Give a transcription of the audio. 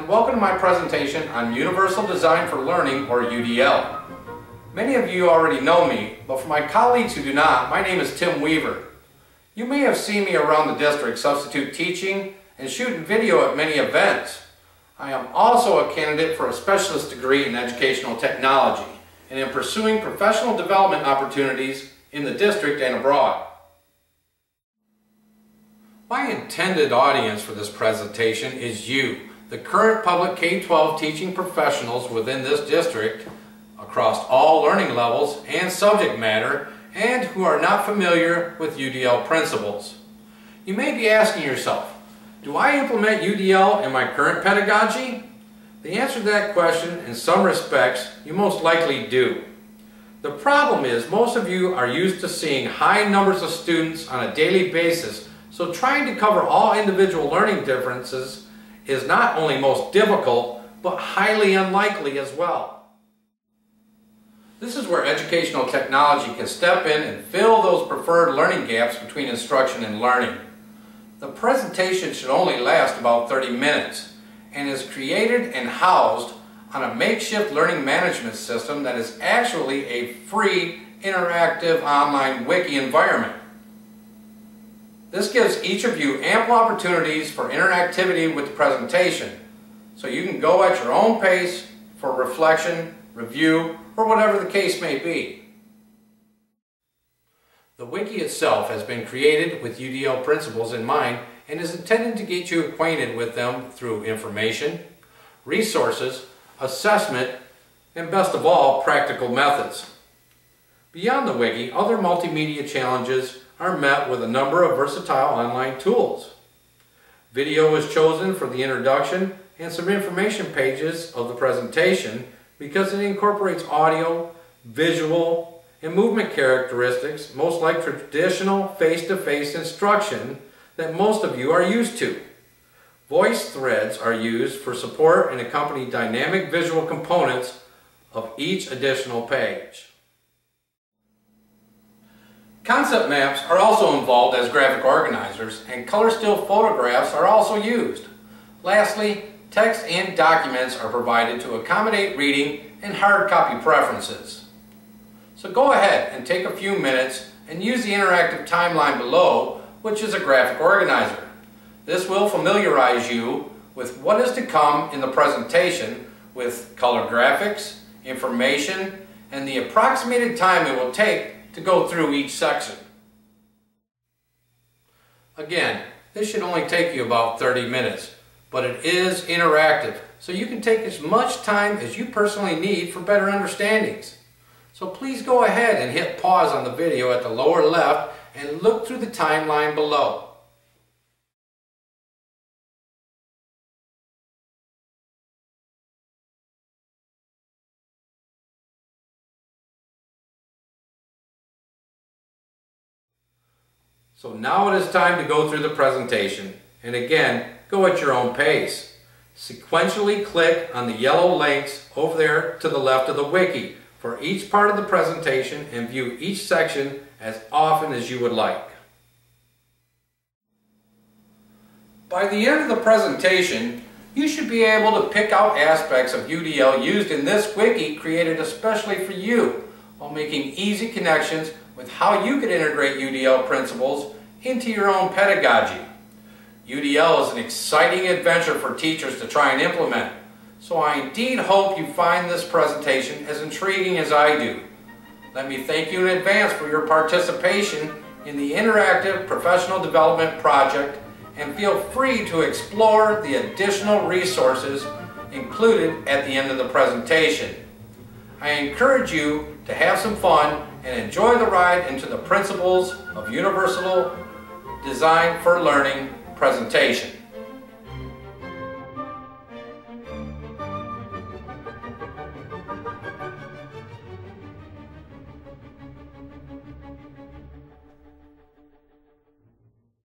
and welcome to my presentation on Universal Design for Learning, or UDL. Many of you already know me, but for my colleagues who do not, my name is Tim Weaver. You may have seen me around the district substitute teaching and shooting video at many events. I am also a candidate for a specialist degree in educational technology and am pursuing professional development opportunities in the district and abroad. My intended audience for this presentation is you, the current public K-12 teaching professionals within this district across all learning levels and subject matter, and who are not familiar with UDL principles. You may be asking yourself, do I implement UDL in my current pedagogy? The answer to that question, in some respects, you most likely do. The problem is most of you are used to seeing high numbers of students on a daily basis, so trying to cover all individual learning differences is not only most difficult, but highly unlikely as well. This is where educational technology can step in and fill those preferred learning gaps between instruction and learning. The presentation should only last about 30 minutes and is created and housed on a makeshift learning management system that is actually a free, interactive online wiki environment. This gives each of you ample opportunities for interactivity with the presentation, so you can go at your own pace for reflection, review, or whatever the case may be. The wiki itself has been created with UDL principles in mind and is intended to get you acquainted with them through information, resources, assessment, and best of all, practical methods. Beyond the wiki, other multimedia challenges are met with a number of versatile online tools. Video is chosen for the introduction and some information pages of the presentation because it incorporates audio, visual, and movement characteristics, most like traditional face-to-face instruction that most of you are used to. Voice threads are used for support and accompany dynamic visual components of each additional page. Concept maps are also involved as graphic organizers, and color still photographs are also used. Lastly, text and documents are provided to accommodate reading and hard copy preferences. So go ahead and take a few minutes and use the interactive timeline below, which is a graphic organizer. This will familiarize you with what is to come in the presentation with color graphics, information, and the approximated time it will take to go through each section. Again, this should only take you about 30 minutes, but it is interactive, so you can take as much time as you personally need for better understandings. So please go ahead and hit pause on the video at the lower left and look through the timeline below. So now it is time to go through the presentation, and again, go at your own pace. Sequentially click on the yellow links over there to the left of the wiki for each part of the presentation and view each section as often as you would like. By the end of the presentation, you should be able to pick out aspects of UDL used in this wiki created especially for you, while making easy connections with how you could integrate UDL principles into your own pedagogy. UDL is an exciting adventure for teachers to try and implement, so I indeed hope you find this presentation as intriguing as I do. Let me thank you in advance for your participation in the interactive professional development project, and feel free to explore the additional resources included at the end of the presentation. I encourage you to have some fun and enjoy the ride into the Principles of Universal Design for Learning presentation.